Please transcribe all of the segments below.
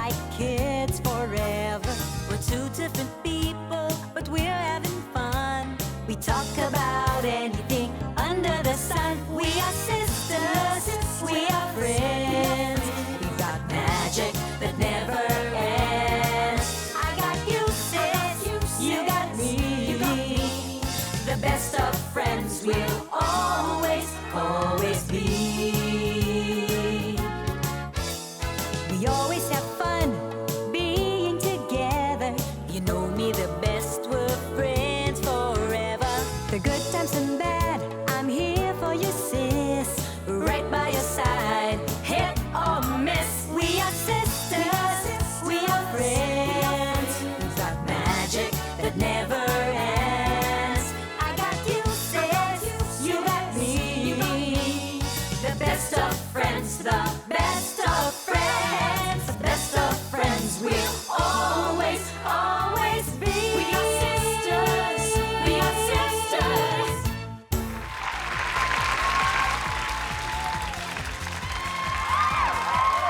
like kids forever. We're two different people, but we're having fun. We talk about anything under the sun. We are sisters, we are friends. We got magic that never ends. I got you, sis, you got me. The best of friends will always, always be. We always have fun being together. You know me the best, we're friends forever. The good times and bad, I'm here for you, sis. Right by your side, hit or miss. We are sisters, we are friends. We've got magic that never ends. I got you, sis, you got me. The best of friends, the best of friends. The best of friends will always, always be. We are sisters, we are sisters.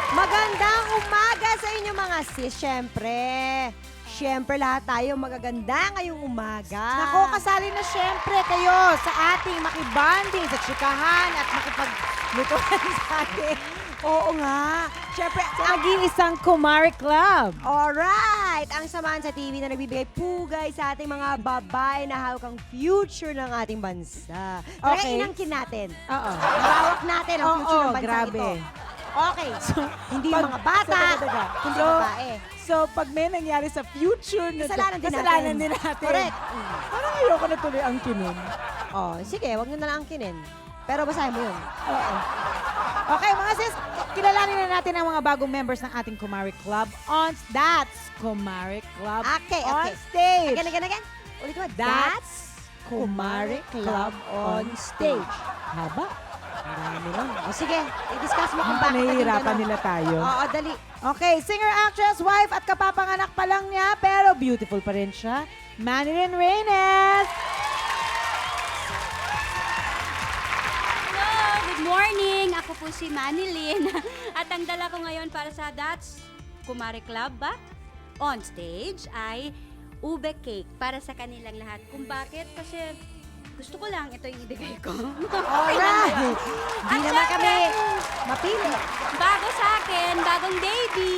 Magandang umaga sa inyo mga sis, syempre. Syempre lahat tayo magaganda ngayong umaga. Nako, kasali na syempre kayo sa ating makibanding sa chikahan at makipaglutuan sa ating. Oo nga. Syempre, naging isang Kumari Club. Alright! Ang Samahan sa TV na nagbibigay pugay sa ating mga babae na hawak ang future ng ating bansa. Kaya Okay. inangkin natin. Oo. Hawak natin ang future ng bansa grabe. ito. Okay. Hindi Pag- mga bata, Teka. kundi So, babae. So, pag may nangyari sa future, Kasalanan din natin. kasalanan din natin. Correct. Parang ayoko na tuloy ang kinun. Oh, sige, wag nyo na lang angkinin. Pero basahin mo yun. Oo. Okay, mga sis, kilalanin na natin ang mga bagong members ng ating Kumari Club on That's Kumari Club Okay, on okay. stage. Again. Ulit mo. That's Kumari Club on stage. Haba. Ang dami nun. O sige, i-discuss mo kung bakit naging Nahihirapan ganun. nila tayo. Oo, dali. Okay, singer, actress, wife at kapapanganak pa lang niya pero beautiful pa rin siya. Manilyn Reynes. Hello! Good morning! Ako po si Manilyn. At ang dala ko ngayon para sa That's Kumari Club ba? On stage ay ube cake para sa kanilang lahat. Kung bakit? Kasi gusto ko lang ito yung ibigay ko. Alright. Hindi naman kami mapili. Bago sa akin, bagong baby.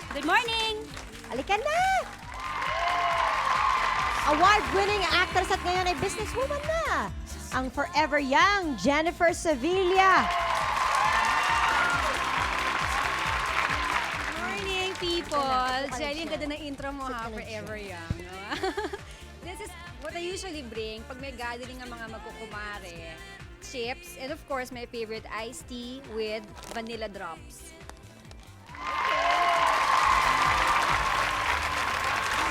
Good morning! Halika na! Award-winning actress at ngayon ay businesswoman na. Ang forever young Jennifer Sevilla. Morning, people! Ito pa rin Jenny, ang siya. ganda ng intro mo ha, Sit ka lang forever young. no? This is what I usually bring pag may gathering ng mga magkukumare. Chips, and of course, my favorite iced tea with vanilla drops.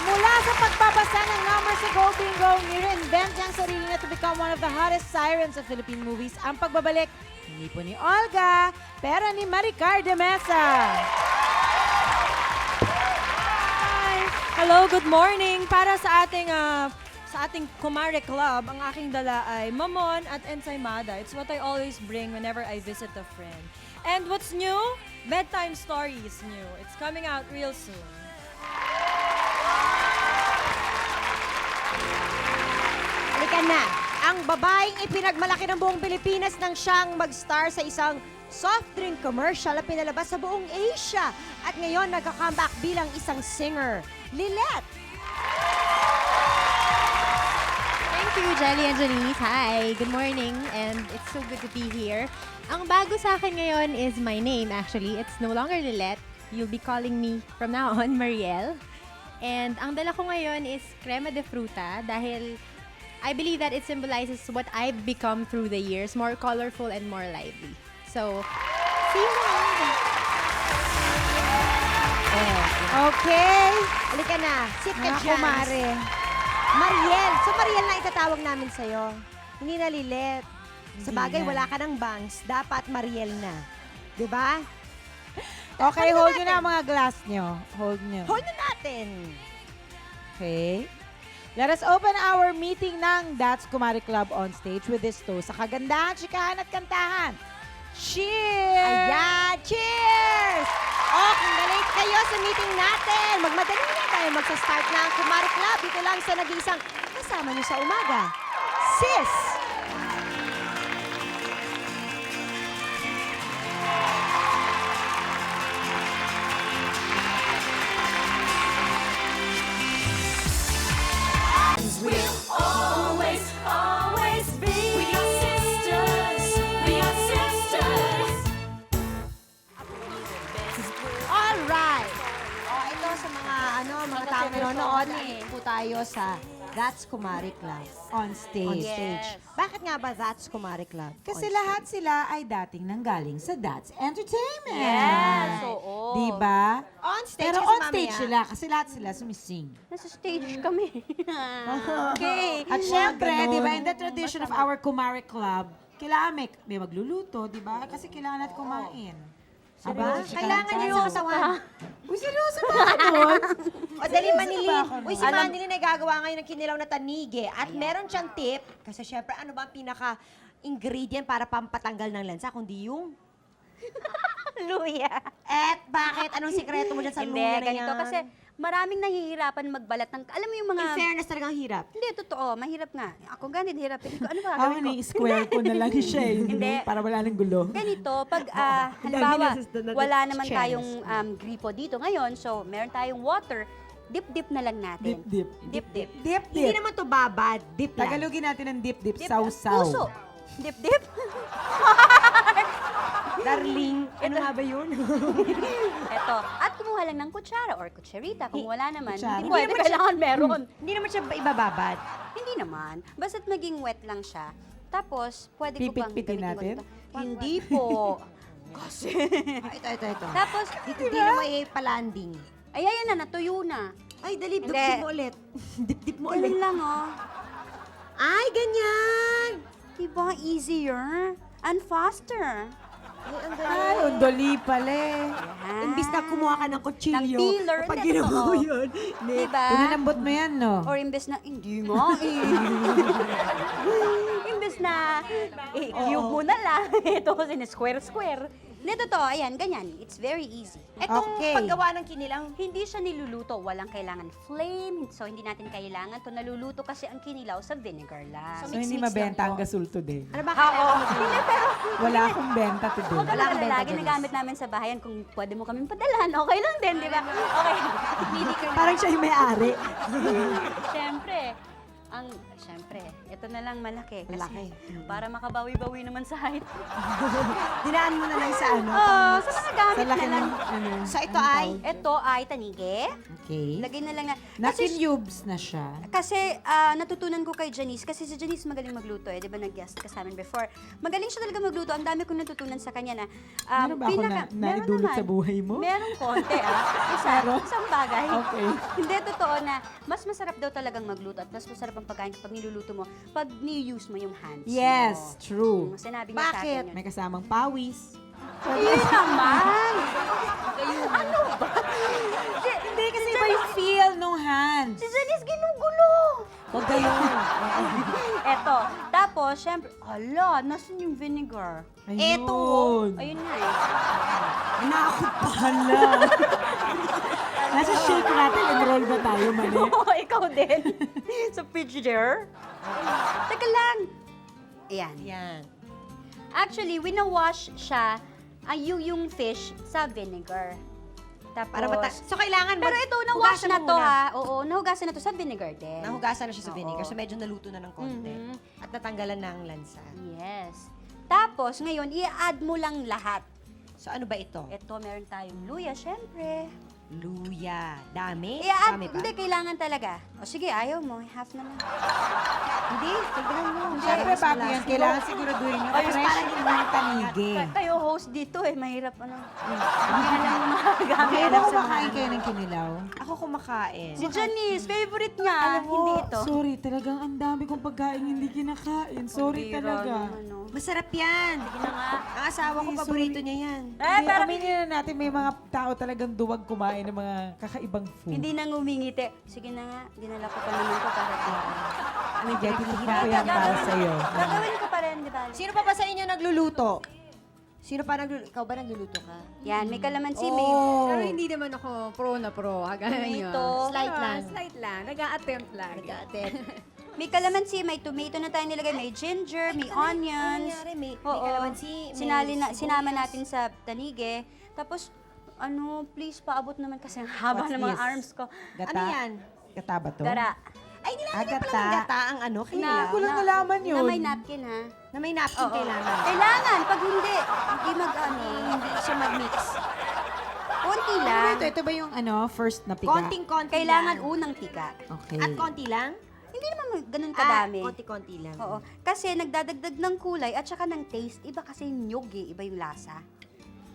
Mula sa pagbabasa ng numbers sa Go Bingo, ni-reinvent niya ang sarili niya to become one of the hottest sirens of Philippine movies. Ang pagbabalik, hindi po ni Olga, pero ni Maricar de Mesa. Hi! Hello, good morning! Para sa ating Kumare Club, ang aking dala ay mamon at ensaymada. It's what I always bring whenever I visit a friend. And what's new? Bedtime Story is new. It's coming out real soon. Halika na. Ang babaeng ipinagmalaki ng buong Pilipinas nang siyang mag-star sa isang soft drink commercial na pinalabas sa buong Asia. At ngayon, nagka-comeback bilang isang singer. Lilette! Thank you, Jelly and Janice. Hi, good morning, and it's so good to be here. Ang bago sa akin ngayon is my name, actually. It's no longer Lilette. You'll be calling me from now on, Mariel. And ang dala ko ngayon is crema de fruta dahil I believe that it symbolizes what I've become through the years, more colorful and more lively. So, see you around. Okay. Halika na. Sit ka Mga dyan. kumare. Mariel. So, Mariel na itatawag namin sa'yo. Hindi na Lilette. Sa Hindi bagay, na. wala ka ng bangs. Dapat Mariel na. Diba? Okay, Hold na hold nyo na natin. ang mga glass nyo. Hold nyo. Hold na natin. Okay. Let us open our meeting ng That's Kumari Club on stage with this toast sa kagandahan, chikahan at kantahan. Cheers! Ayan, cheers! O, kung na-late kayo sa meeting natin, magmadali na tayo magsa-start na ang Kumare Club. Dito lang sa nag-iisang kasama niyo sa umaga. Sis! We'll always, always be. We are sisters. We are sisters. Alright! O, ito sa mga tao nanonood, nandito po tayo sa That's Kumare Club on stage. Yes. Bakit nga ba That's Kumare Club? Kasi on lahat sila ay dating nanggaling sa That's Entertainment. Yes, oo. Diba? On stage Pero kasi on mamaya. stage sila kasi lahat sila sumising. Nasa stage kami. Okay. At syempre, di ba, in the tradition of our Kumare Club, kailangan may magluluto, di ba? Kasi kailangan natin kumain. Aba, kailangan niyo yung kasawan. Uy, seryoso ba ako doon? O, dali Seryoso Manilin. ba ako Uy, si nun? Manilin ay gagawa ngayon ng kinilaw na tanige. At meron siyang tip. Kasi syempre, ano ba ang pinaka-ingredient para pampatanggal ng lansa? Kundi yung... Luya. Et, bakit? Anong sikreto mo dyan sa Hindi, luya na ganito. yan? Kasi maraming nahihirapan magbalat ng... Alam mo yung mga... In fairness, talagang hirap. Hindi, totoo. Mahirap nga. Ako ganit, hirap. Ko, ano ba Ako gawin ko? ni-square ko na lang siya eh. Hindi. Para wala nang gulo. Ganito, pag halimbawa, wala naman tayong gripo dito ngayon, so meron tayong water, dip-dip na lang natin. Dip-dip. Dip-dip. Hindi Dip-dip. naman to babad. Dip lang. Tagalogin natin ng dip-dip, Dip- saw-saw. Puso. Dip-dip. Darling, ano nga ba yun? Eto. At kumuha lang ng kutsara or kutsarita. Kung wala naman, Kutsara. hindi pwede, kailangan meron. Hindi naman siya ibababad. Hindi naman. Basta't maging wet lang siya. Tapos, pwede ko bang Pipit-pitin gamitin ko natin? dito? Hindi po. Kasi. Ito. Tapos, Hindi na may palanding. ay, ayan na, natuyo na. Ay, dali, Hindi. dip mo ulit. Dip mo ulit. Ganun lang, oh. Ay, ganyan! Diba? Easier and faster. Ay, ang Ay, undoli pala eh. Imbis na kumuha ka ng kutsilyo. Ng peeler, Kapag hindi, ginawa mo totoo. yun. Diba? Pinalambot mo yan, no? Or imbes na, hindi mo imbes na, cube mo na lang. Ito, square-square. Hindi, totoo. Ayan, ganyan. It's very easy. Etong Okay. paggawa ng kinilang, Hindi siya niluluto. Walang kailangan flame. So, hindi natin kailangan to naluluto kasi ang kinilaw sa vinegar lang. So, hindi mabenta ang gasol today. ano ba Oo. kailangan mo? Hindi, pero Wala akong benta today. huwag ka Wala kang magalala. benta, Janice. Ginagamit namin sa bahayan. Kung pwede mo kaming padalan, okay lang din, di ba? Okay. Hindi ka Parang siya yung may-ari. Siyempre, ito na lang malaki. Kasi Malaki. para makabawi-bawi naman sa height. Dinaan mo na lang sa ano. Oh, sa mga gamit Sa laki na lang. ng, ano, So, ito ay, Ito ay tanige. okay. Lagay na lang na. Nakin-yubes na siya. Kasi natutunan ko kay Janice, kasi si Janice magaling magluto eh, di ba nag-guest ka sa amin before. Magaling siya talaga magluto, ang dami kong natutunan sa kanya na Meron ba ako meron naidulot naman. sa buhay mo? Meron konti isang bagay. Okay. Hindi, totoo na mas masarap daw talagang magluto at mas masarap ang pagkain kapag niluluto mo, pag ni-use mo yung hands Yes, mo. true. Sinabi niya sa Bakit? akin yun. May kasamang pawis. Hindi naman! Ano ba? Hindi kasi iba yung feel nung hands. Si Janice ginugulo! Huwag ganun. Eto. Tapos, syempre, ala, nasan yung vinegar? Ayun. Ayun nga eh. Nakakot pa hala. Nasa shake natin, enroll ba tayo, mali? Oo, ikaw din. Sa fridge-der. Teka lang. Ayan. yan. Actually, wina-wash siya yung fish sa vinegar. Tapos, Para so, kailangan pero ito, na-wash hugasan na mo to muna. ha. Oo, nahugasan na to sa vinegar din. Nahugasan na siya sa Oo. vinegar. So, medyo naluto na ng konti. Mhm. At natanggalan na ang lansa. Yes. Tapos, ngayon, i-add mo lang lahat. So, ano ba ito? Ito, meron tayong luya, syempre. Luya. Dami? I-add, Dami pa? hindi, kailangan talaga. O sige, ayaw mo, half na lang. Hindi. Tignan mo. Siyempre, bago yan, kailangan siguraduhin nyo. Ayos, Fresh parang yung mga tanige. Kayo host dito eh, mahirap ano. Hindi alam yung mga gamit. Kaya alam ba sa kumakain mga- kayo ng kinilaw? Ako kumakain. Si Janice, favorite niya. Alam mo, Hindi ito. sorry, talagang ang dami kong pagkain hindi kinakain. Sorry Bira talaga. naman, no? Masarap yan. Sige na nga. Ang asawa ko, Ay, paborito sorry. niya yan. Hindi, pero aminin na natin, may mga tao talagang duwag kumain ng mga kakaibang food. hindi na ngumingiti. Sige na nga, dinala ko pa naman to para dito. May getting ko yan para sa'yo. Gagawin ko pa rin, di ba? Sino pa ba sa inyo nagluluto? Sino pa nagluluto? Ikaw ba nagluluto ka? Yan, may kalamansi, may Pero hindi naman ako pro na pro. Ganyan. tomato. Slight lang. Slight lang. Nag-a-attempt lang. May kalamansi, may tomato na tayo nilagay, may ginger, may onions. Nangyari, may Oo. kalamansi, may Sinama natin sa tanige. Tapos, please paabot naman kasi ang haba What's ng mga this? arms ko. Ano yan? Gata ba to? Gara. Ay, nilalagay pala Agata. ng gata ang ano, kinilaw. ko lang nalaman yun. Na may napkin, ha? Na may napkin kailangan. Kailangan. Pag hindi hindi siya mag-mix. Konti lang. Ito ba yung first na piga? Konting-konti Kailangan lang. unang tika. Okay. At konti lang? Hindi naman ganun kadami. Konti-konti lang. Oo. Kasi nagdadagdag ng kulay at saka ng taste. Iba kasi yung nyog eh. Iba yung lasa.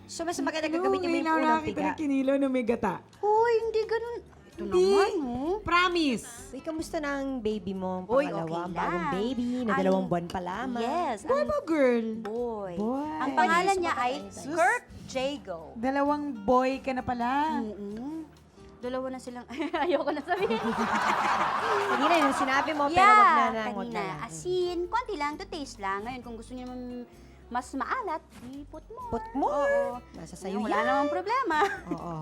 So, mas maganda gagawin niyo yung unang piga. kinilaw na may gata. Uy, hindi ganun. Ito naman, oh. Promise! Uy, kamusta na ang baby mo? Uy, Pangalawa, okay bagong lang. baby, na Ang- 2 buwan pa lamang. Yes. Boy ba girl? Boy. Boy. Ang pangalan Yes, niya ay mapapayos. Kirk Jago. 2 boy ka na pala. Dalawa na silang, ayoko na sabihin. Kanina yung sinabi mo, pero wag na lang, wag kanina. na lang. Asin, konti lang, to taste lang. Ngayon, kung gusto niyo naman mas maalat, put mo. Put more. Oo. Nasa sayo Wala yan. namang problema. Oo.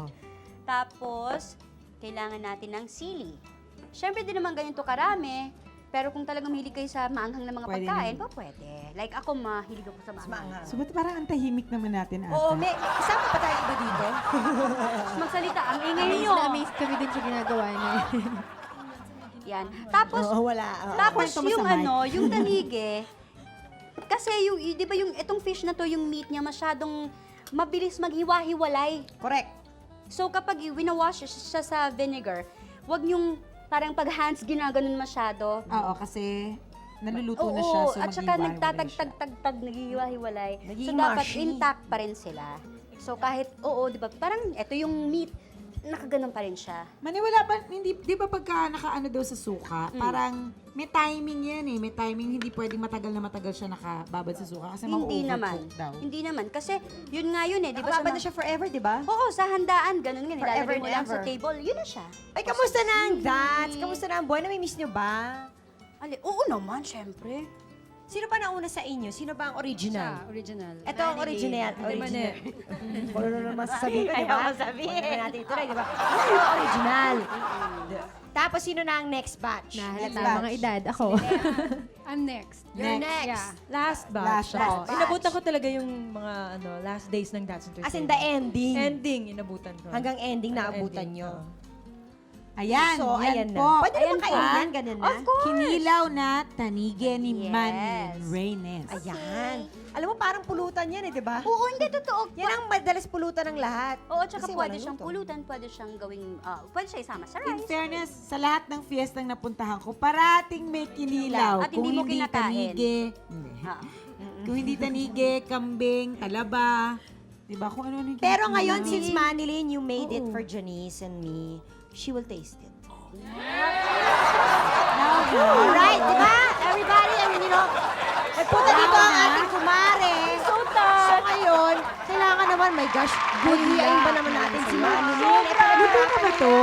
Tapos, kailangan natin ng sili. Siyempre, di naman ganito karami. Pero kung talagang mahilig kayo sa maanghang na mga Pwede pagkain, naman. pwede. Like ako, mahilig ako sa maanghang. Maanghang. So, ba't parang ang tahimik naman natin ata? Oo, may kasama pa tayo iba dito. Magsalita, ang ingay Amazed niyo. na amazed kami dun sa ginagawa niya. Yan. Tapos, Oo, wala. Oo. Tapos Kwento mo yung sa mic. yung tanige, kasi yung, di ba yung, itong fish na to, yung meat niya masyadong mabilis maghiwa-hiwalay. Correct. So kapag winawash siya sa vinegar, wag niyong parang pag hands ginaganon masyado. Oo, kasi naluluto na siya. Oo, So, at saka maghiwa-hiwalay siya. nagtatag-tag-tag, naghihiwa-hiwalay. So Nagiging dapat mushy. intact pa rin sila. So kahit, di ba, parang ito yung meat, nakaganon pa rin siya. Maniwala ba, hindi, di ba pagka nakaano daw sa suka, parang may timing yan eh. May timing, hindi pwedeng matagal na matagal siya nakababad sa suka kasi Hindi naman. ma-overcook daw. Hindi naman. Kasi yun nga yun eh. Di ba Nakababa na mga- siya forever, di ba? Oo, sa handaan, ganun nga. Forever Nilalagay mo and lang sa ever. table, yun na siya. Ay, kamusta na ang dads? Kamusta na ang buhay? Namimiss niyo ba? Oo naman, syempre. Sino ba nauna sa inyo? Sino ba ang original? Original. Ito ang original. Original. Kung ano naman sasabihin ko, di ba? Ayaw sabihin. Huwag naman natin ituloy, di ba? Ano ang original? Tapos, sino na ang next batch? Nahalata ang mga edad. Ako. I'm next. You're Next. next. Yeah. Last batch. Last Oo. batch. Inabutan ko talaga yung mga last days ng That's Entertainment. As in the ending. Ending, inabutan ko. Hanggang ending na Ending, abutan nyo. oo. Ayan, So, yan ayan po. na. Pwede naman Ayan kayo pa. yan, ganun na. Of course. Kinilaw na tanige ni Yes. Manny Reynes. Ayan. Alam mo, parang pulutan yan eh, di ba? Oo, hindi, totoo. Yan ang madalas pulutan ng lahat. Oo, tsaka Kasi pwede walang siyang luto. pulutan, pwede siyang gawing, pwede siya isama sa In rice. fairness, sa lahat ng fiestang napuntahan ko, parating may kinilaw. At hindi mo kinakain. tanige, hindi. Ah. Kung hindi tanige, kambing, talaba, diba? Kung ano yung Pero kinakain ngayon, namin. since Manilyn, you made it Oo. for Janice and me, she will taste it. Alright, Alright, di ba? Everybody, I mean, nagpunta dito ang ating kumare. So ngayon, kailangan naman, my gosh, buhiyain ba naman natin si Manilyn? Luto na ba to?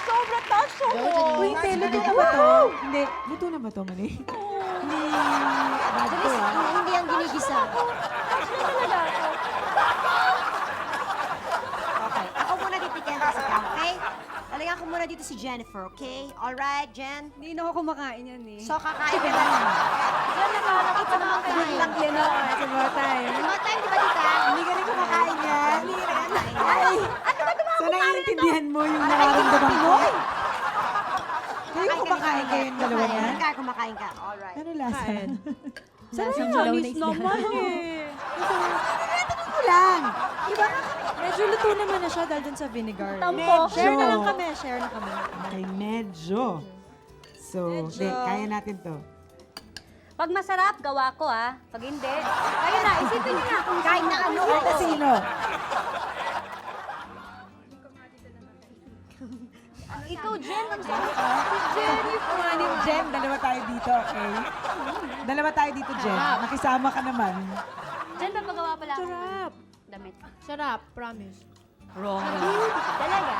Sobra taso ko. Uy, hindi, luto na ba to? Hindi, luto na ba to, Mani? Hindi, bago to ah. Hindi ang ginigisa. Okay, ako muna titikin kasi ka, okay? Lalagyan ko muna dito si Jennifer, okay? Alright, Jen? Hindi na ako kumakain yan eh. So, kakain ka lang. Yan, nakala ko pa naman kayo. Good lang yan, oh. Sa mga time. Mga time, di ba, tita? Hindi ka rin kumakain yan. Hindi ka nakain. Ay, so naiintindihan mo yung nararamdaman ko? Kayo kumakain kayo yung dalawa niya? Kumakain, kumakain ka. Alright. Ano lasa? Kain. Lasang hilaw na isda. naman eh. Ano lang? Diba? Medyo luto naman na siya dahil dun sa vinegar. Tampo. Share na lang kami, share na kami. Okay, medyo. So, Medyo. kaya natin to. Pag masarap, gawa ko ah. Pag hindi, kayo na, isipin niyo na kung Kahit na ano. Ito sino? ikaw, Jen, ang sarap. Jen, dalawa tayo dito, okay? Dalawa tayo dito, Jen. Makisama ka naman. Jen, papagawa pala ako. Sarap. Damit. Sarap, promise. Talaga?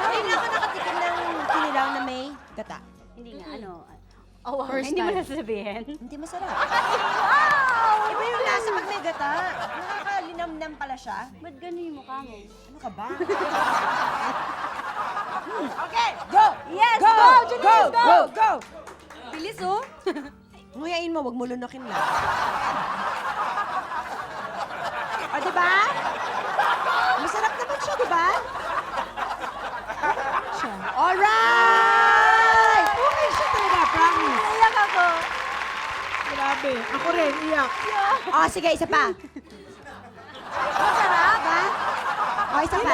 Hindi na ako nakatikim ng kinilaw na may gata. Hindi nga, ano. Oh, wow. First Hindi mo time. nasasabihin? Hindi masarap. Iba yung lasa pag may gata. Nakakalinamnam pala siya. Ba't gano'n yung mukha mo? Ano ka ba? Okay, go! Yes, Go! go, Janice, Go! Go! Go! Bilis, oh. Nguyain mo, wag mo lunokin lang. O, diba? Masarap naman siya, diba? Alright! Okay siya talaga, promise. Iyak ako. Grabe. Ako rin, iyak. O, sige, isa pa. Masarap, ha? O, isa pa.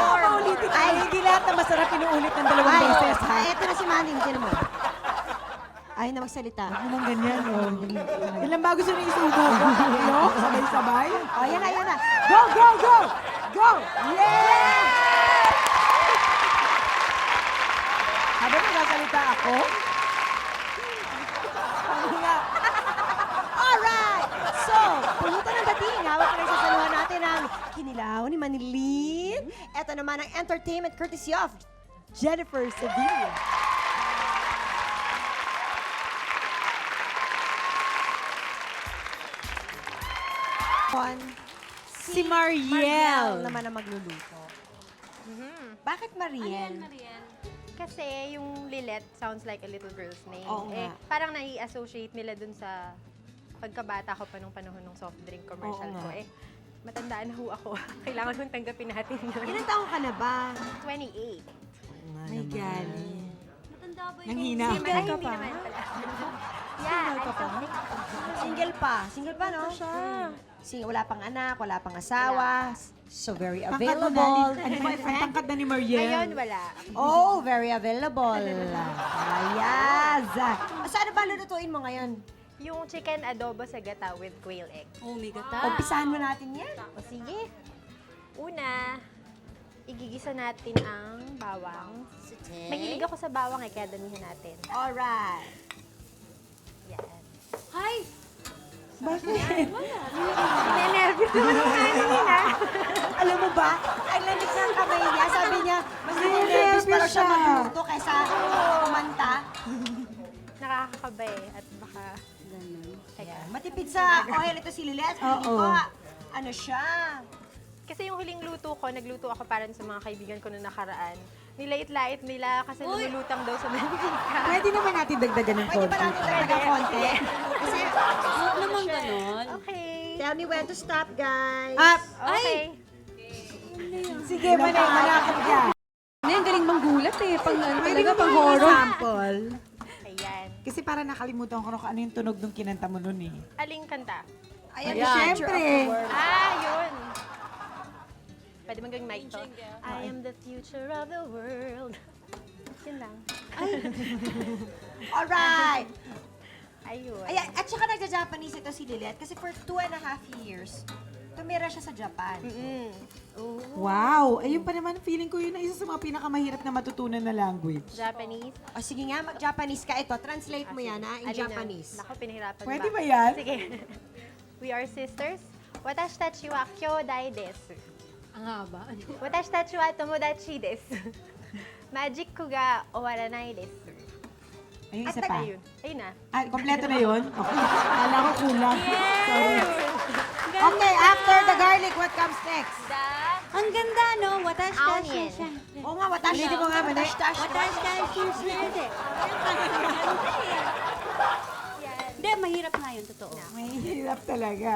Ay, hindi lahat na masarap inuulit ng dalawang Ay, beses, ha? eto na si Manny, hindi mo. Ayaw na magsalita. Naman ganyan, oh. Ilan ba gusto nang isubo ko? Tatlo? Sabay-sabay? O, yan na, yan na. Go, go, go! Go! Yeah! Habang nagsasalita ako, Alright! So, pulutan ng dating. Hawak na nagsasaluhan natin ang kinilaw ni Manilin. Ito naman ang entertainment courtesy of Jennifer Sevilla. Si Mariel. naman ang magluluto. Bakit Mariel? Kasi yung Lilet sounds like a little girl's name. Oo nga. Parang nai-associate nila dun sa pagkabata ko pa nung panahon ng soft drink commercial Oo ko. nga. Matandaan na ho ako. Kailangan kong tanggapin natin yun. Ilang taong ka na ba? 28. may galing. Matanda ba Nang hina. Hindi naman pala. Yeah, I'm so Single pa. Single pa, no? Wala pang anak, wala pang asawa. So, very available. Ano ba, ang tangkad na ni Mariel? Ngayon, wala. Oh, very available. Ayaz. So, ano ba lulutuin mo ngayon? Yung chicken adobo sa gata with quail egg. Oh, my God. Umpisahan mo natin yan. O sige. Una, igigisa natin ang bawang. Mahilig ako sa bawang kaya damihan natin. Alright. Yan. Hi! Nervous naman ako kanina. Alam mo ba, ang lamig ng kamay niya. Sabi niya, mas nervous para siya magluto kaysa kumanta. Nakakakaba at baka... Ayan. Matipid sa oil ito si Lilet. Hindi Oo. ko, ano siya. Kasi yung huling luto ko, nagluto ako para sa mga kaibigan ko noong nakaraan. Nilait-lait nila kasi lumulutang daw sa mantika. Pwede naman natin dagdagan ng Pwede ba konti. natin talaga konti? Kasi, Huwag naman ganon. Okay. tell me when to stop, guys. Up! Okay. Sige, malakap ka. Ang galing manggulat eh. Pang, Pwede talaga, mo pang ba horror. sample? Ayan. Kasi para nakalimutan ko kung ano yung tunog nung kinanta mo nun eh. Aling kanta? Ayan, Siyempre. Yun. Pwede mo gawing mic to. I am the future of the world. Yun lang. Alright. Ayun. Ayan, at saka nagja-Japanese ito si Lilet kasi for 2.5 years, tumira siya sa Japan. Wow! Ayun pa naman, feeling ko yun ang isa sa mga pinakamahirap na matutunan na language. Japanese. O sige nga, mag-Japanese ka. Ito, translate mo yan ha, in Alin na? Japanese. Naku, pinahirapan Pwede ba yan? Sige. We are sisters. Watashi tachi wa kyodai desu. Ang haba. Watashi tachi wa tomodachi desu. Magic ko ga owaranai desu. Ayun, At isa pa. Ayun. Ayun na. Ah, kompleto na yun? Okay. Kala ko kulang. Sorry. Okay, after the garlic, what comes next? Ang ganda, no? Watashi Onion. tashi. Oo nga, watashi. Ulitin mo nga, Manay. Watashi, tashi. Watashi tashi. Hindi, mahirap nga yun, totoo. Mahirap talaga.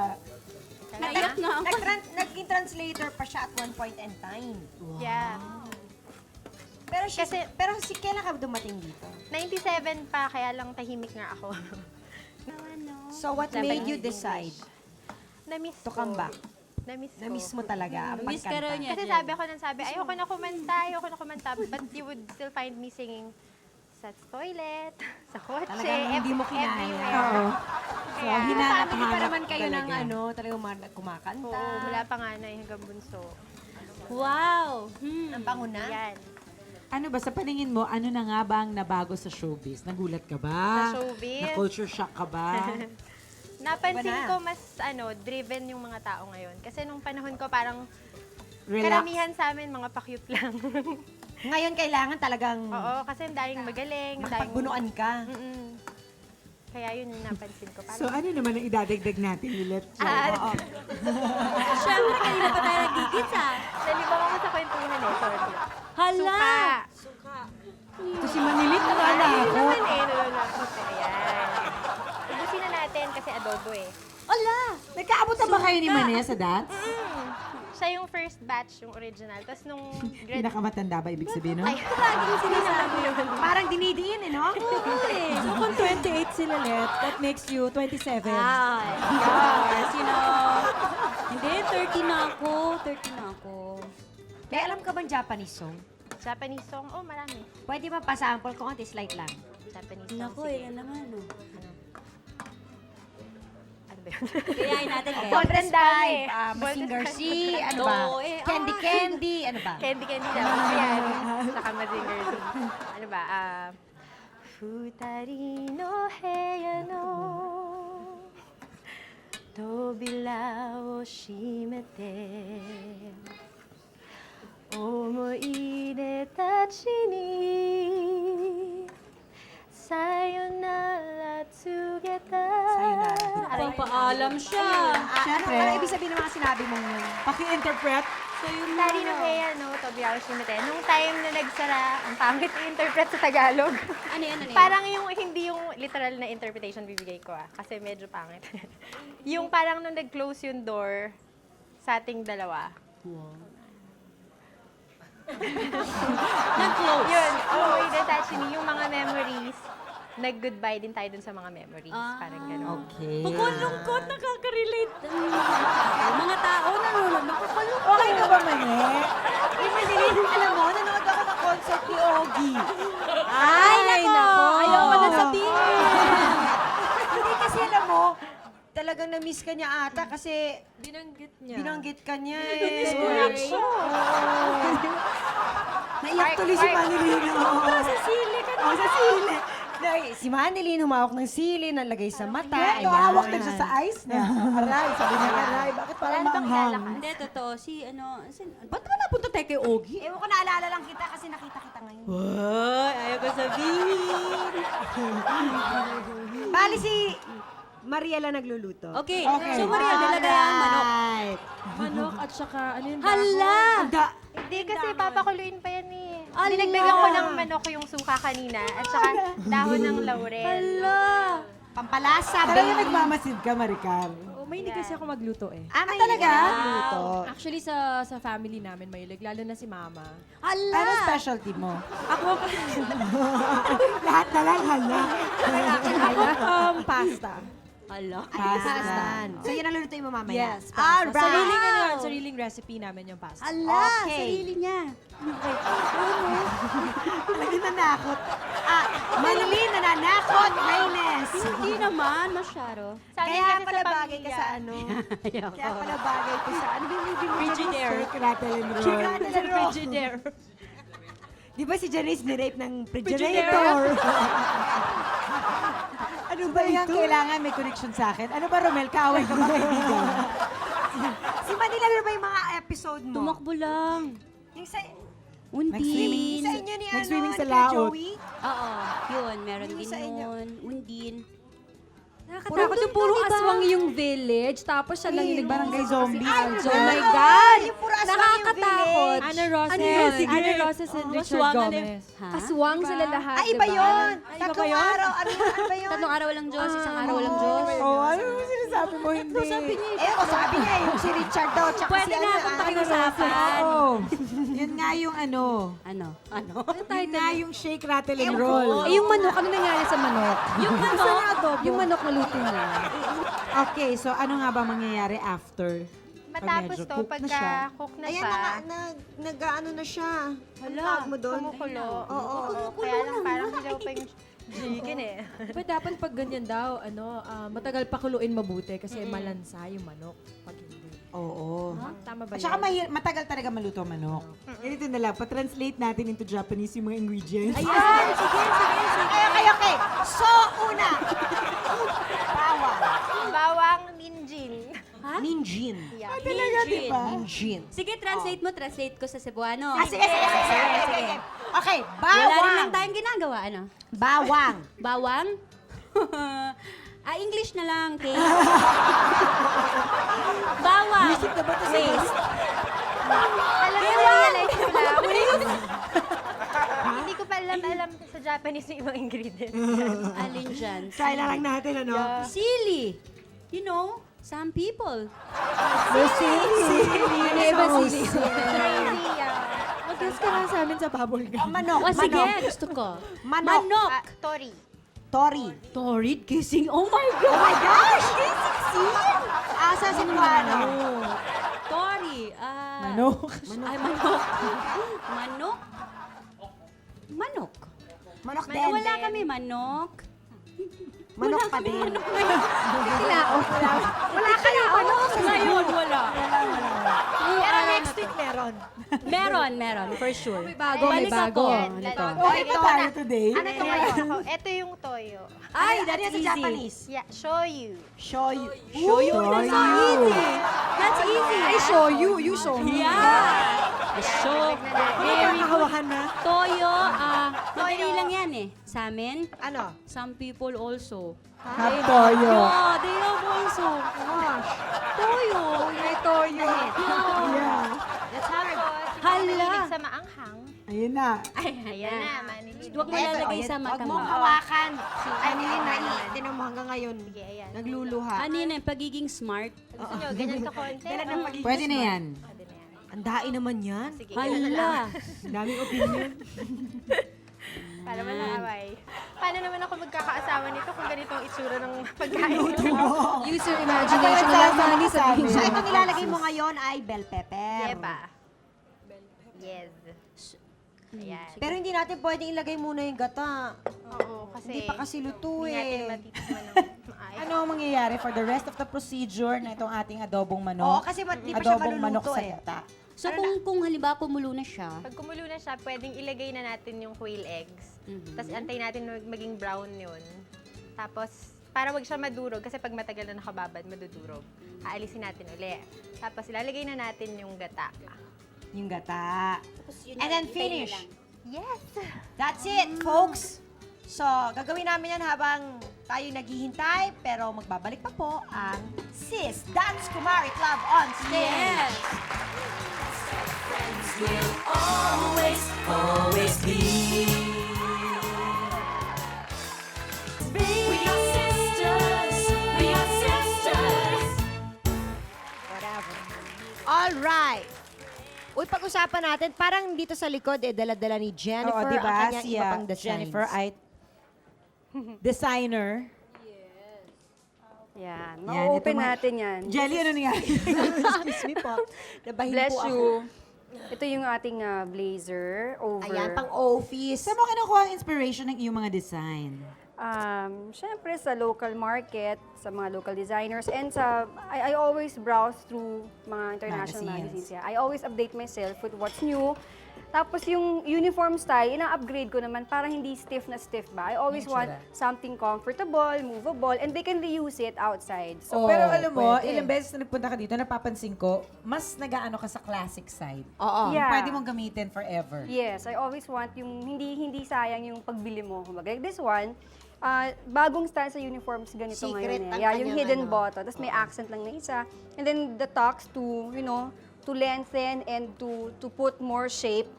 Naiyak nga ako. Naging translator pa siya at one point in time. Yeah. Pero kailan ka dumating dito? 97 pa, kaya lang tahimik nga ako. So what made you decide Namiss to ko. come back? Namiss ko. Na-miss mo talaga ang Miss ka raw pagkanta? niya. Kasi sabi ako nang sabi, ayoko na kumanta, but you would still find me singing sa toilet, sa kotse, Talagang hindi mo kinaya. everywhere. Oo. So, hinanap Family pa naman kayo ng talaga. ano, talagang mga kumakanta. Oo, mula panganay hanggang bunso. Wow! Ang bango na. Yan. Ano ba, sa paningin mo, ano na nga ba ang nabago sa showbiz? Nagulat ka ba? Sa showbiz? Na-culture shock ka ba? Napansin Iba na. ko mas driven yung mga tao ngayon. Kasi nung panahon ko parang Relax. karamihan sa amin mga pa-cute lang. Ngayon kailangan talagang Oo, kasi ang daming magaling, ang daming... makapagbunuan ka. Mm-mm. Kaya yun yung napansin ko. So ano naman ang idadagdag natin, Lilet? Oo. Siyempre, kanina pa tayo nagigits ah. Nalibang ako sa kwentuhan eh. Sorry. Hala! Suka. Ito si Manilit na Ayun ako. naman eh. Nalulakot eh. Ayan. Ubusin na natin kasi adobo eh. Ala! Nagkaabot na ba kayo ni Mane sa dance? Siya yung first batch, yung original. Tapos nung grade... Pinakamatanda ba ibig sabihin, no? Ay, Laging sinasabi yun. Parang dinidiin eh, no? So kung 28 sila, Let, that makes you 27. Ay, yes, you know. Hindi, 30 na ako. 30 na ako. May alam ka bang Japanese song? Japanese song? Oh, marami. Pwede ba pa-sample ko? Konti, slight lang. Japanese song. Naku, Sige. yan naman, no. Ano ba yun? Kayain natin kayo. Sobrang dami. Mazinger C, ano ba? Oo, eh, Candy Candy, ano ba? Candy dapat yan. Saka Mazinger Z. Ano ba? Futari no heya no tobira o shimete omoi de tachi ni sayonara tsugeta. Pampaalam siya. Ano ibig sabihin ng mga sinabi mong yun? Paki-interpret. Futari no heya no tobira o shimete. Nung time na nagsara, ang pangit i-interpret sa Tagalog. Ano yan, ano yan? Parang hindi yung literal na interpretation bibigay ko kasi medyo pangit. Yung parang nung nag-close yung door sa ating dalawa. Nag-close. Yun, oh, detach ni yung mga memories. Nag-goodbye din tayo dun sa mga memories. Parang gano'n. Okay. Lungkot, nakaka-relate. Mga tao, nakakalungkot. Okay ka ba, Mane? Eh, Manilit, alam mo, nanood ako ng concert ni Ogie. Ay, nako. Ayoko na sabihin. Hindi kasi alam mo, talagang na-miss ka niya ata kasi Binanggit niya. binanggit ka niya Nag-miss ko Naiyak tuloy si Manilin. Sa sili ka na. Sa sili. Si Manilin humawak ng sili, nalagay sa mata. Kaya hawak na siya sa ice niya. Aray, sabi niya, aray, bakit parang Wala bang maanghang? lalakas? Hindi, totoo. Ba't ba napunta tayo kay Ogie? Ewan ko, naalala lang kita kasi nakita kita ngayon. Ay, ayaw ko sabihin. Bali si Maria lang nagluluto. Okay, so Maria, nilagay ang manok. Alright. Manok at saka, ano yun? Hala! Hindi kasi papakuluin pa yan eh. Ala! Dinagdagan ko ng manok yung suka kanina at saka dahon ng laurel. Hala! Pampalasa, Talaga baby. nagmamasid ka, Maricar. Oh, may hindi kasi ako magluto eh. Ah, may Talaga? nagluto. Actually, sa family namin mahilig, lalo na si Mama. Hala! Ano specialty mo? Ako, Lahat na lang, hala. pasta. Hala! Pasta. So, yun ang lulutuin mo mamaya? Yes, pasta. Alright. Sariling, ano yun, sariling recipe namin yung pasta. Hala! Okay. Sarili niya. Talaga nanakot. Manilin, nananakot, Reynes. Hindi naman, masyado. Sabi Kaya kasi pala sa bagay ka pamilya, sa ano. Kaya pala bagay ka sa ano. Yung movie mo? Frigidaire. Shake, rattle, and roll. Frigidaire. Di ba si Janice ni-rape ng Frigidaire. refrigerator? Ano ba yan? Kailangan may connection sa akin. Ano ba, Romel? Kaaway ka ba, kaibigan? Si Manila, ano ba yung mga episode mo? Tumakbo lang. Yung sa, Undin. sa inyo ni ano, Nag-swimming sa ni laot. Joey? Oo, yun. Meron Yung din sa inyo. yun. Undin. Nakakatakot yung puro aswang yung village, tapos siya lang yung Barangay zombie. Oh my God! Yung puro aswang yung Nakakatakot. Ana Roses. Ano yun? Sige. Ana Roses and Richard Aswangan eh. Gomez. Ha? Aswang sila lahat, Ay, iba diba? yun. Ay, iba Tatlong ba yun? araw. Ano ba yun? Tatlong araw walang Diyos, isang araw walang Diyos. Oh, ano mo sinasabi mo? Hindi. Eh, sabi niya, yung si Richard daw, tsaka Pwede si na ano, akong Ana pakiusapan. Oo. Yun nga yung ano. Ano? Ano? Yun nga yung shake, rattle, and Ewan ko. roll. Eh, yung manok, ano nangyari sa manok? Yung manok, Yung manok naluto niya. Okay, so ano nga ba mangyayari after? matapos medyo to, cook na siya. pagka-cook na Ayan, siya, nag-ano na siya. Hala. Tawag mo doon? kumukulo. Oo. Kaya lang parang hindi daw pa yung chicken eh. Diba dapat pag ganyan daw, matagal pakuluin mabuti kasi malansa yung manok pag hindi. Oo. Tama ba At saka yun? matagal talaga maluto ang manok. Ganito na lang, pa-translate natin into Japanese yung mga ingredients. Ayan, sige. Okay. So, una. Bawang. Bawang ninjin. Ninjin. Yeah. Talaga, di ba? Ninjin. Sige, translate mo. Translate ko sa Cebuano. Sige. Okay, Wala rin lang bawang. tayong ginagawa, ano? Bawang. Bawang? English na lang, okay? Bawang. Paste. Alam mo, na-realize ko lang. Hindi ko pa alam sa Japanese yung ibang ingredients. Alin dyan? Try na lang natin, ano? Sili. You know, some people. Crazy, Mag-guess ka lang sa amin sa bubble gum. Manok. O sige, Manok. gusto ko. Manok. Manok. Tori. Tori. Torrid kissing. Oh my God! Oh my gosh! Asa si Juano? Tori. Manok. Ay, manok. Manok. Manok. Manok din. Wala kami manok. Manok pa din. Wala kayo manok. Ngayon, wala. Pero next week meron. Meron, for sure. May bago. Yan, Ano to? Okay ba tayo today? Ano to ngayon? Ito yung toyo. Ay, Ano that's yan sa easy. Japanese? Yeah, shoyu. Shoyu. Shoyu. That's so easy. That's easy. I show you. You show me. Yeah. Show. Very good. Nakahawakan na. Toyo, madali lang yan eh. Sa amin, Ano? some people also. Have toyo. Yeah, they love also. Gosh. Toyo. May toyo. Yeah. That's how it was. Hala. Mahilig sa maanghang. Ayun na. Ayan na, manilig. Huwag mo lalagay sa Huwag mata mong mo. hawakan. Ay, tinan mo hanggang ngayon. Sige, ayan. Nagluluha. Ano yun eh, pagiging smart? Gusto nyo, ganyan ka konti. Dala ng pagiging Pwede na yan. Pwede na yan. Ang dain naman yan. Sige, Hala. Ang daming opinion. para malaway. Paano naman ako magkakaasawa nito kung ganito ang itsura ng pagkain ko? Use your imagination lang, Manny. Sabihin So, mo. ito nilalagay mo ngayon ay bell pepper. Diba? Yes. Ayan. Pero hindi natin pwedeng ilagay muna yung gata. Oo, kasi Hindi pa kasi luto hindi natin eh. matitikman ng maayos. Ano ang mangyayari for the rest of the procedure na itong ating adobong Oo, manok? kasi di pa siya Adobong manok maluluto sa eh. gata. So kung halimbawa kumulo na siya, Pag kumulo na siya, pwedeng ilagay na natin yung quail eggs. Tapos antayin natin maging brown yun. Tapos, para wag siya madurog, kasi pag matagal na nakababad, madudurog. Aalisin natin uli. Tapos ilalagay na natin yung gata. Yung gata. And then finish. Yes! That's it, folks. So, gagawin namin yan habang tayo naghihintay, pero magbabalik pa po ang Sis Dance Kumari Club on stage. Will always, always be. We are sisters. We are sisters. All right. Uy, pag-usapan natin, parang dito sa likod, dala-dala ni Jennifer Oo, diba? ang kanyang Si iba pang designs. Jennifer ay designer. Yan. Yan, Ma-open ito natin yan. Jelly, ano nangyari? Excuse me po. Nabahin Bless po ako. you. Ito yung ating blazer over. Ayan, pang office. Saan mo kinukuha ang inspiration ng iyong mga design? Siyempre sa local market, sa mga local designers, and I always browse through mga international Magazines. magazines. Yeah. I always update myself with what's new. Tapos yung uniform style, ina-upgrade ko naman para hindi stiff na stiff ba. I always want something comfortable, movable, and they can reuse it outside. So, Pero alam mo, pwede. ilang beses na nagpunta ka dito, napapansin ko, mas nag-aano ka sa classic side. Oo. Yeah. Pwede mong gamitin forever. yes, I always want yung hindi sayang yung pagbili mo. Kumbaga, like this one, bagong style sa uniforms ganito Secret ngayon. ang Yeah, yung kanyang hidden ano. button. Tapos may accent lang na isa. And then the tux to, to lengthen and to put more shape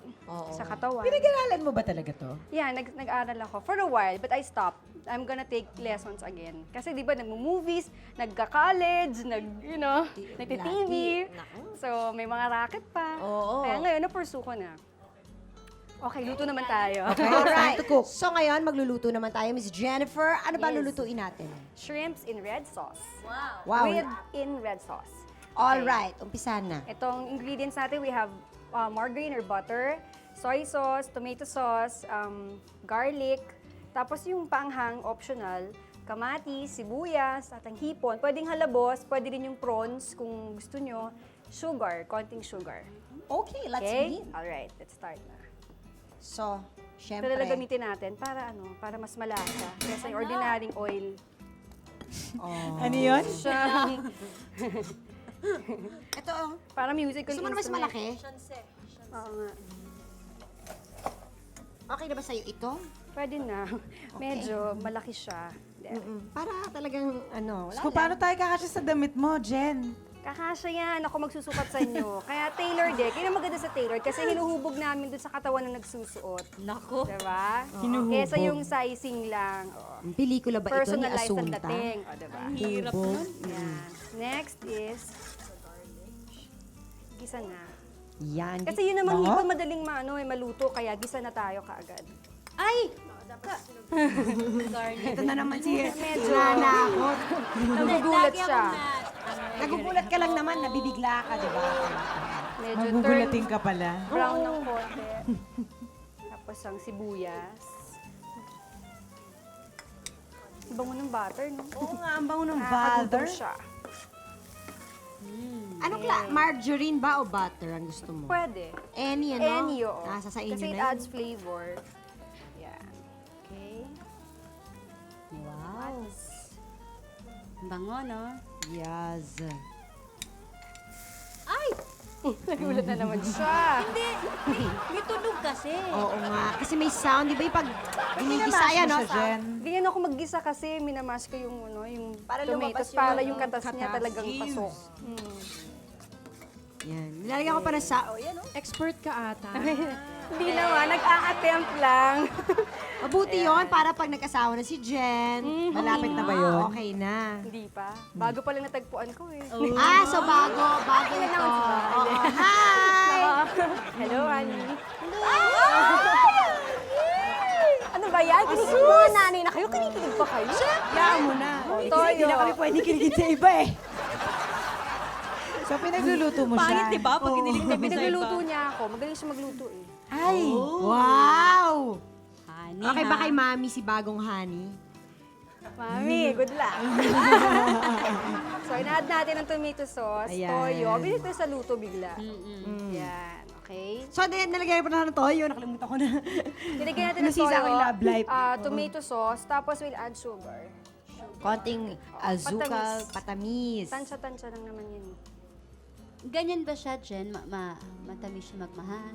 sa katawan. Pinag-aralan mo ba talaga to? Yeah, nag-aral ako for a while, but I stopped. I'm gonna take lessons again. Kasi di ba, nag-movies, nagka-college, nagti-TV. So, may mga racket pa. Oo. Kaya ngayon, na-pursue ko na. Okay, luto naman tayo. Alright. So ngayon, magluluto naman tayo, Miss Jennifer. Ano ba Yes. lulutuin natin? Shrimps in red sauce. Wow. With in red sauce. Alright, umpisa na. Itong ingredients natin, we have margarine or butter, soy sauce, tomato sauce, garlic, tapos yung panghang optional, kamatis, sibuyas, at ang hipon. Pwedeng halabos, pwede rin yung prawns kung gusto nyo. Sugar, konting sugar. Okay, let's Okay? begin. Alright, let's start na. So, Ito syempre. talaga gamitin natin para mas malasa. Kesa yung ordinaryong oil. Ano yun? Ito, Para musical gusto mo na mas instrument. malaki? Oo nga. Okay na ba sa'yo ito? Pwede na. Medyo malaki siya. model. Para talagang, ano, wala Kung paano tayo kakasya sa damit mo, Jen? Kakasya yan, ako magsusukat sa inyo. Kaya tailored eh. Kaya maganda sa tailored kasi hinuhubog namin dun sa katawan na nagsusuot. Nako. Diba? Hinuhubog. Kesa yung sizing lang. Oh. Ang pelikula ba ito ni Personalized ang Asunta? dating. O, diba? Hirap nun. Yan. Next is gisa na. Yan. Kasi yun naman Bango? hipon madaling maluto, kaya gisa na tayo kaagad. Ay! Ito na naman si Medyo nanakot. nagugulat Lagi siya. akong Nagugulat ka lang naman, nabibigla ka, di ba? Medyo Magugulating ka pala. brown ng konti. Tapos ang sibuyas. Ang bango ng butter, no? Oo nga, ang bango ng Nakakagutom butter. siya. Anong margarine ba o butter ang gusto mo? Pwede. Any, ano? Any, oo. Nasa sa inyo Kasi it na yun. adds flavor. Yan. Okay. Wow. Bango, no? Yes. Nagulat na naman siya. Hindi. May tunog kasi. Oo nga. Kasi may sound, di ba? Yung pag ginigisa Minamash yan, mo no? siya, Jen. Ganyan ako maggisa kasi minamash ko yung, yung Para lumabas tomatoes yung, para yung katas niya katas. talagang pasok. Yan. Nilalagyan ko pa ng sa... Oh, yan, oh. Expert ka ata. Hindi naman, nag-a-attempt lang. Mabuti yon para pag nag-asawa na si Jen. Malapit na ba yun? Okay na. Hindi pa. Bago pa lang natagpuan ko eh. Ah, so bago ito. Oo. Hi! Hello, honey. Ano ba yan? Kinikilig mga nanay na kayo? Kinikilig pa kayo? Yan mo na. Kasi hindi na kami pwede kiligin sa iba eh. So, pinagluluto mo siya. Pangit, di ba? Pag inilig Hindi, kami sa pinagluluto iba. niya ako. Magaling siya magluto eh. Ay! Wow! Honey, Okay ha? ba kay Mami si bagong honey? Mami, good luck. So, in-add natin ang tomato sauce, Ayan. toyo. Binito sa luto bigla. Yan, okay. So, nalagyan pa na ng toyo. Nakalimutan ko na. Nilagyan natin ng Nasisa toyo, ko yung love life. tomato sauce, tapos we'll add sugar. Konting azukal, patamis. Tansya-tansya lang naman yan. Ganyan ba siya, Jen? Matamis siya magmahal.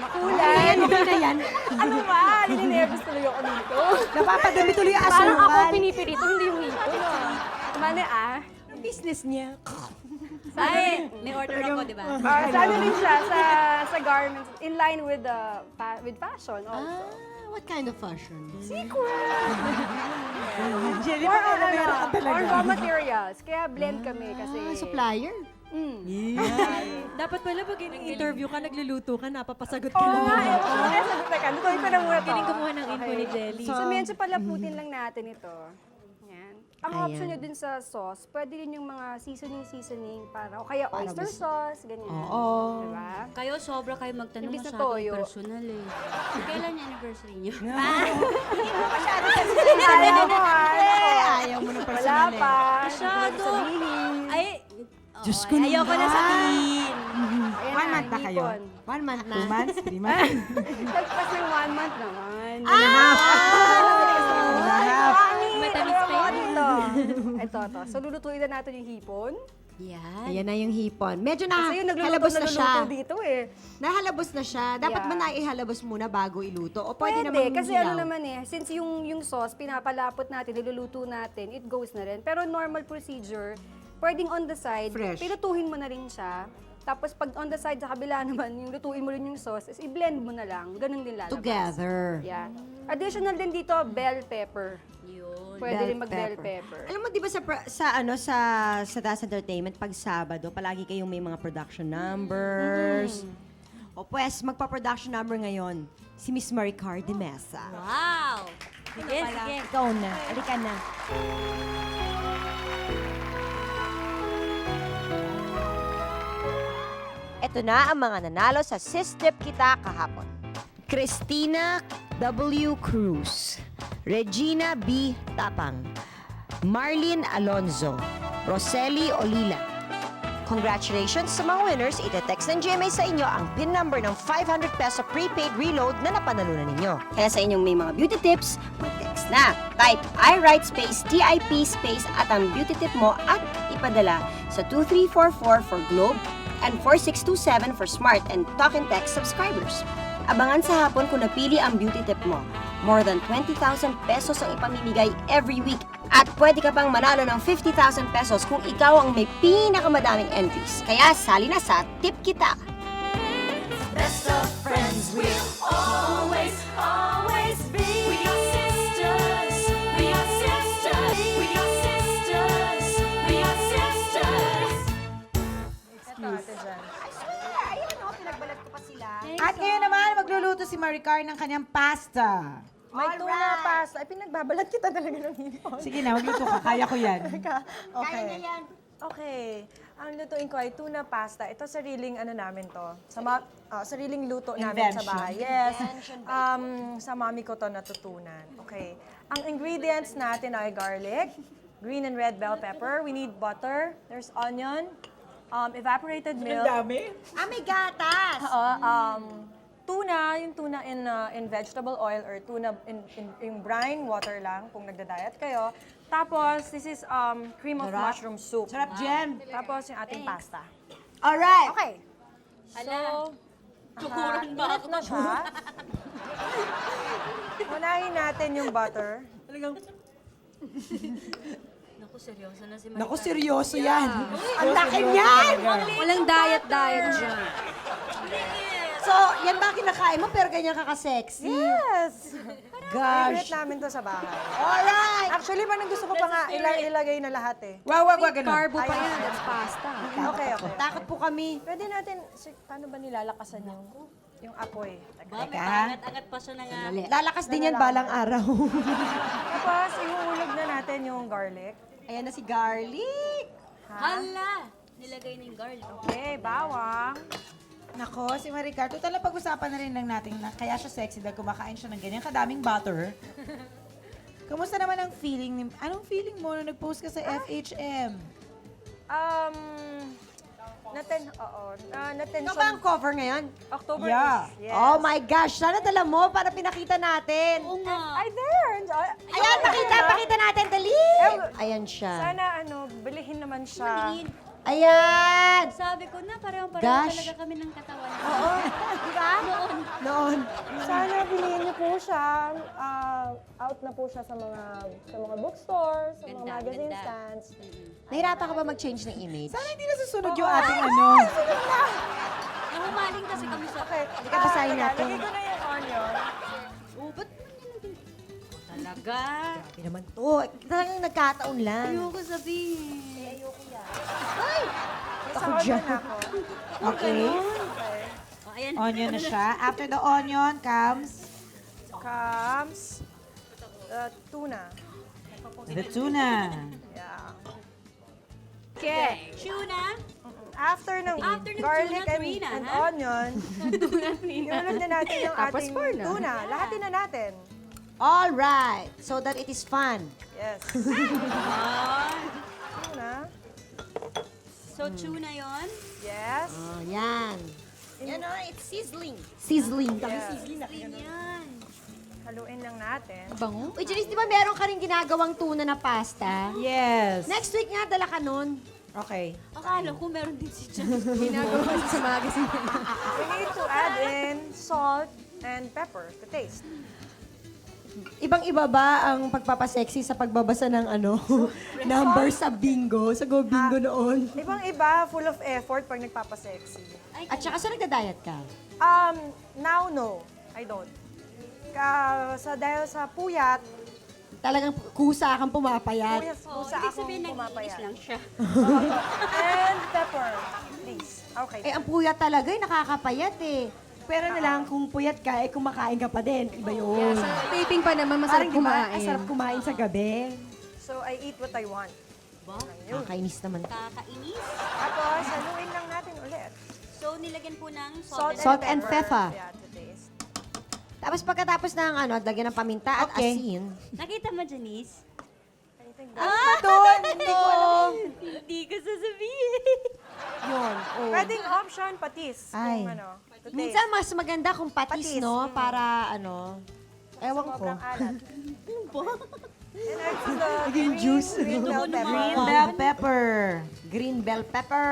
Makulay! Okay na yan. Ano ba? Nininervous tuloy ako dito. Napapadami tuloy yung Parang ako asukal. pinipirito, hindi yung hipon. Mane Business niya. Ay, may order ako, di ba? Sa ano rin siya, sa garments, in line with with fashion also. What kind of fashion? Jelly, Or pa on, meron ka or talaga. raw materials. Kaya blend kami kasi... Supplier? Dapat pala pag interview ka, nagluluto ka, napapasagot ka Oo lang. nga, eh. Teka, lutuin ko na muna to. Galing kumuha ng info ni Jelly. So, medyo palaputin lang natin ito. Yan. Ang Ayan. option nyo din sa sauce, pwede rin yung mga seasoning para, o kaya oyster sauce, ganyan. Oo. Diba? Kayo, sobra kayo magtanong Imbis na masyadong toyo. personal eh. Kailan yung anniversary niyo? Ayaw mo, Ayaw mo ng Wala personal pa. Masyado. Sabihin. Ay, Diyos ko ayoko na sabihin. Ayan 1 month na kayo? hipon. 1 month na. 2 months, 3 months. Lagpas ng 1 month naman. Matamis pa yun. Ito. So, lulutuin na natin yung hipon. Yan. Ayan na yung hipon. Medyo Kasi yung nahalabos na siya. nagluluto dito eh. Nahalabos na siya. Dapat Yeah. ba naihalabos muna bago iluto? O pwede, Pwede, namang kasi hilaw? ano naman eh, since yung sauce, pinapalapot natin, niluluto natin, it goes na rin. Pero normal procedure, pwedeng on the side, Fresh. pilutuhin mo na rin siya. Tapos pag on the side sa kabila naman, yung lutuin mo rin yung sauce, is i-blend mo na lang. Ganun din lalabas. Together. Yeah. Additional din dito, bell pepper. Yun. Pwede Bell rin mag-bell pepper. Alam mo, di ba sa Das Entertainment, pag Sabado, palagi kayong may mga production numbers. O pues, magpa-production number ngayon, si Miss Maricar de Mesa. Wow! Sige, sige. Ikaw na. Halika na. Ito na ang mga nanalo sa Sistep Kita kahapon. Christina W. Cruz, Regina B. Tapang, Marlene Alonzo, Roseli Olila. Congratulations sa mga winners. Ite-text ng GMA sa inyo ang PIN number ng 500 peso prepaid reload na napanalunan ninyo. Kaya sa inyong may mga beauty tips, mag-text na. Type I write space TIP space at ang beauty tip mo at ipadala sa 2344 for Globe and 4627 for Smart and Talk and Text subscribers. Abangan sa hapon kung napili ang beauty tip mo. More than 20,000 pesos ang ipamimigay every week. At pwede ka pang manalo ng 50,000 pesos kung ikaw ang may pinakamadaming entries. Kaya sali na sa Tip Kita! Best of friends, we'll always, always be. We are sisters. We are sisters. We are sisters. We are sisters. Pinagbalat ko pa sila. At ngayon naman, magluluto si Maricar ng kanyang pasta. May tuna pasta. Ay, pinagbabalat kita talaga ng hipon. Sige na, magluto ka. Kaya ko yan. Okay. Okay. Ang lutuin ko ay tuna pasta. Ito sariling ano namin to. Sariling luto namin sa Invention. bahay. Yes. Sa mami ko to natutunan. Okay. Ang ingredients natin ay garlic, green and red bell pepper. We need butter. There's onion, evaporated milk. dami. May gatas! Tuna, yung tuna in vegetable oil or tuna in brine water lang kung nagda-diet kayo. Tapos, this is cream of mushroom soup. Sarap, Jen. Tapos, yung ating pasta. Alright! Okay. Ala, tukuran ba ako? Na siya. Unahin natin yung butter. Naku, seryoso na si Maricar. Naku, seryoso yan. Ang laki niyan! Walang diet dyan. So, yan ba kinakain mo pero ganyan ka ka-sexy? Yes! Gosh! Favorite namin to sa bahay. Alright! Actually, parang gusto ko pa nga ilagay na lahat eh. Wag ganun. Carbo pa yan. That's pasta. Okay. Takot po kami. Pwede natin, paano ba nilalakasan yung apoy? Ba, may pangat-angat pa siya ng Lalakas din yan balang araw. Tapos, ihuhulog na natin yung garlic. Ayan na si Garlic. Hala! Nilagay na yung garlic. Okay, bawang. Nako, si Maricar, total na pag-usapan na rin lang natin na kaya siya sexy dahil kumakain siya ng ganyan kadaming butter. Kamusta naman ang feeling? Anong feeling mo nung nag-post ka sa FHM? Ikaw ba ang cover ngayon? October Yeah. is, yes. Oh my gosh, sana dala mo para pinakita natin. Oo nga. Ay, there! Ayan, pakita natin, dali! Ayan siya. Sana, bilihin naman siya. Ayan! Sabi ko na, parang-pareho Gosh. talaga kami ng katawan. Oo, di ba? Noon. Sana bilihin niyo po siya. Out na po siya sa mga bookstores, sa mga Ganda, magazine ganda. stands. Nahirapan ka ba mag-change ng image? Sana hindi nasusunod yung ating ano. Nahumaling kasi kami sa... Okay, Hindi ka basahin natin. Lagay ko na yung onion. Oh, ba't talaga? Grabe naman to. Talagang nagkataon lang. Ayoko sabihin. Sa Ako onion dyan. na ako. Okay. Okay. Oh, ayan. Onion na siya. After the onion comes Comes the tuna. the tuna. Yeah. Okay. Tuna. After ng After ng garlic tuna, Trina, and ha? onion, ihulog na natin yung ating tuna. Lahatin na natin. All right. So that it is fun. Yes. Tuna. So, tuna yon. Yes. Oh, yan. Yan o, it's sizzling. Sizzling. Yes. Yan. Haluin lang natin. Bango. Uy, Janice, di ba meron ka rin ginagawang tuna na pasta? Yes. Next week nga, dala ka nun. Okay. Akala ko meron din si Jan. Ginagawa sa magazine. We need to add in salt and pepper to taste. Ibang-iba ba ang pagpapasexy sa pagbabasa ng number sa bingo? Sa Go Bingo noon? Ibang-iba, full of effort pag nagpapasexy. At saka sa nagda-diet ka? Now, no. I don't. Dahil sa puyat, Talagang kusa kang pumapayat. Oh, kusa ibig akong sabihin nag-iinis pumapayat. lang siya. And pepper, please. Okay. Eh, ang puyat talaga, nakakapayat eh. Pero na lang, kung puyat ka, kumakain ka pa din. Iba yun. Sa taping pa naman, masarap Parang, di ba, kumain. ang sarap kumain sa gabi. So, I eat what I want. Nakakainis naman. Kakainis. Tapos, haluin lang natin ulit. So, nilagyan po ng Salt and pepper. Yeah, to taste. Tapos pagkatapos ng lagyan ng paminta at Okay. asin. Nakita mo, Janice? Hindi ko sasabihin. Yun. Oh. Pwedeng option, patis. Ay. Kung to taste. Minsan mas maganda kung patis, Patis, no? mm. Para ewan ko. Sobrang alat. And next is the Naging juice. green bell pepper. Green bell pepper. Green bell pepper.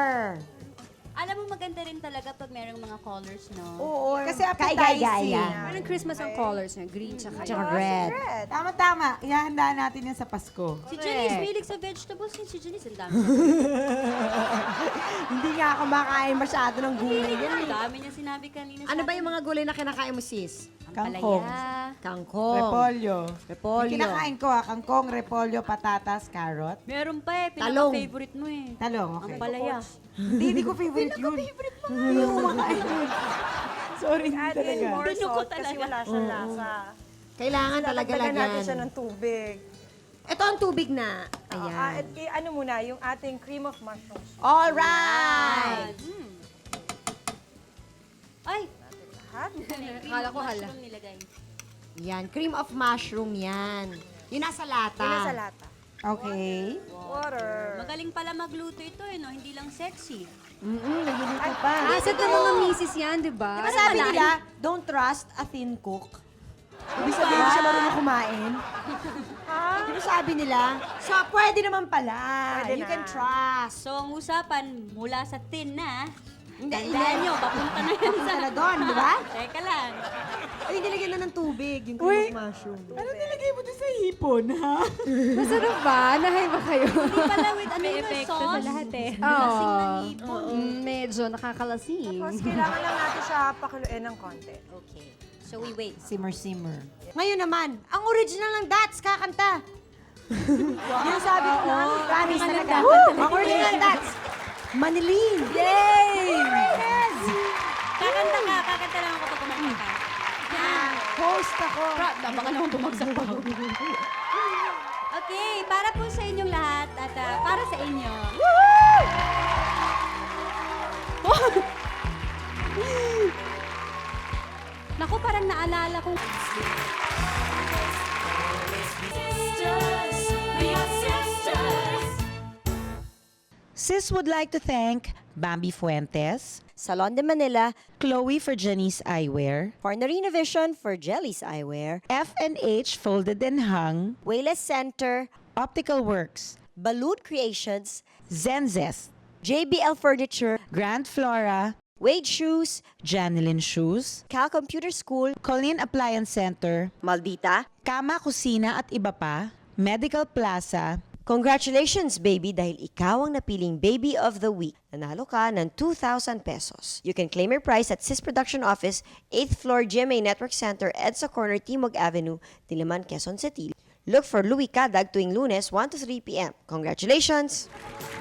Alam mo, maganda rin talaga pag merong mga colors, no? Oo. Kasi Gaya-gaya. Parang Christmas ang colors niya, green tsaka Red. Tama-tama. Ihahandaan natin yan sa Pasko. Si Janice, mahilig sa vegetables. Si Janice, ang dami. Hindi nga ako makain masyado ng gulay yan. Ang dami niya sinabi kanina. Ano ba yung mga gulay na kinakain mo, sis? Kangkong. Kangkong. Repolyo. Repolyo. Yung kinakain ko kangkong, repolyo, patatas, carrot. Meron pa eh. Talong. Pinaka-favorite mo eh. Talong, Ang okay. palaya. Hindi ko favorite yun. Hindi ko kumakain. Sorry, hindi Add in talaga. more Pinuko salt kasi talaga. wala siyang lasa. Kailangan talaga Dagdagan natin lagyan. siya ng tubig. Ito ang tubig na. Ah, Ayan. ano muna, yung ating cream of mushrooms. Alright! Ay! Akala ko hala. Mushroom nilagay. Yan, cream of mushroom yan. Yung nasa lata. Yun nasa lata. Okay. Water. Magaling pala magluto ito eh, no? Hindi lang sexy. Nagluluto pa. Asset ng mga misis yan, di ba? Diba sabi nila, don't trust a thin cook. Ibig sabihin hindi siya marunong kumain. Diba sabi nila, so pwede naman pala. Pwede You na. can trust. So, ang usapan mula sa tin na, Hindi, tandaan nyo, papunta na yan sa... na doon, di ba? Teka lang. Ay, nilagyan na ng tubig, yung cream of mushroom. Ano nilagay mo doon sa hipon, ha? Masarap ba? Nahay ba kayo? Hindi pala with ano yung epekto sauce? sa lahat eh. Lasing ng hipon. Medyo nakakalasing. Tapos kailangan lang natin siya pakuluin ng konti. Okay. So, we wait. Simmer. Ngayon naman, ang original ng Dats, kakanta. Yung sabi ko na, promise talaga. Ang original ng Dats, Manilin. Yay! Kakanta lang ako pag kumanta ka. Host ako. Baka naman bumagsak pa ako. Okay, para po sa inyong lahat at para sa inyo. Naku, parang naalala kong... Sis would like to thank Bambi Fuentes, Salon de Manila, Chloe for Janice Eyewear, Farnerina Vision for Jelly's Eyewear, F&H Folded and Hung, Wayless Center, Optical Works, Balut Creations, Zenzest, JBL Furniture, Grand Flora, Wade Shoes, Janilyn Shoes, Cal Computer School, Colleen Appliance Center, Maldita. Kama Kusina at iba pa, Medical Plaza, Congratulations, baby, dahil ikaw ang napiling Baby of the Week. Nanalo ka ng 2,000 pesos. You can claim your prize at Sis Production Office, 8th floor GMA Network Center, EDSA Corner, Timog Avenue, Diliman, Quezon City. Look for Louie Cadag tuwing Lunes, 1 to 3 p.m. Congratulations!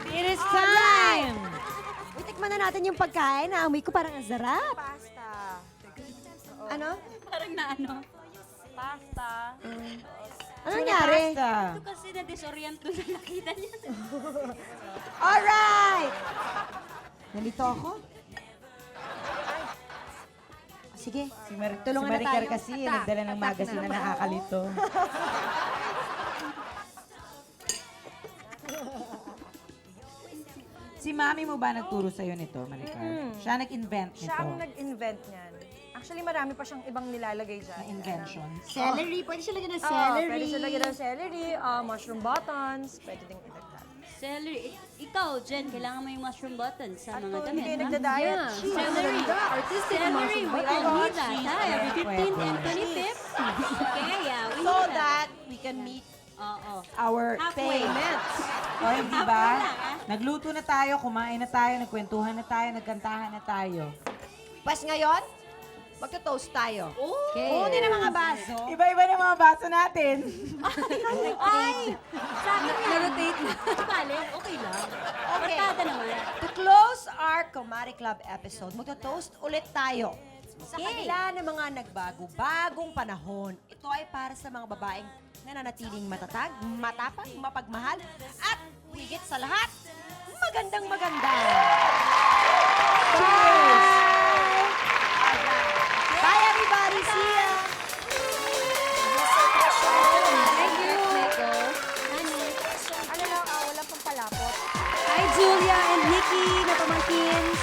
It is time! Uy, tikman na natin yung pagkain. Naamoy ko parang ang sarap. Pasta. Ano? Parang na ano. Pasta. Ano nangyari? Ito kasi na-disorient doon na nakita niya. Alright! Nalito ako? Sige, tulungan na tayo. kasi nagdala ng magazine na nakakalito. Si mami mo ba nagturo sa'yo nito, Maricar? Siya nag-invent nito. Siya ang nag-invent niyan. Actually, marami pa siyang ibang nilalagay dyan. Na inventions. Celery. Pwede siya lagyan ng Oo, celery. pwede siya lagyan ng celery, mushroom buttons, pwede ding idagdag. Celery. Ikaw, Jen, kailangan mo yung mushroom buttons sa mga Kung damit. hindi ha? nagda-diet, Celery. Artistic Celery. We mushroom. all need that. Ha? Every 15th and 25th. Okay, yeah. We So need that we can meet Oo. our Halfway. payments. O hindi ba? Nagluto na tayo, kumain na tayo, nagkwentuhan na tayo, nagkantahan na tayo. Pues ngayon, magto-toast tayo. Okay. Kunin ang mga baso. Iba-iba na mga baso natin. Ay! Sa akin yan. Na-rotate na. Bale, okay lang. Okay. Barkada naman. To close our Kumari Club episode, magto-toast ulit tayo. Sa kanila ng mga nagbago-bagong panahon, ito ay para sa mga babaeng nananatiling matatag, matapang, mapagmahal, at higit sa lahat, magandang maganda. Bye! Bye everybody! See ya! Thank you. Ano lang, wala pang palapot. Hi, Julia and Nikki na pamangkins.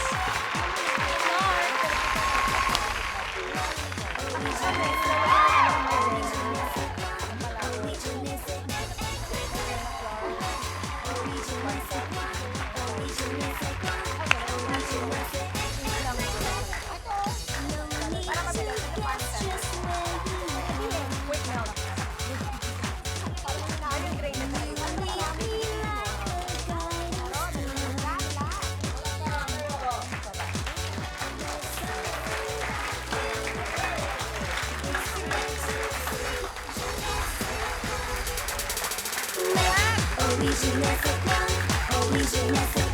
Original Always your method, always your method.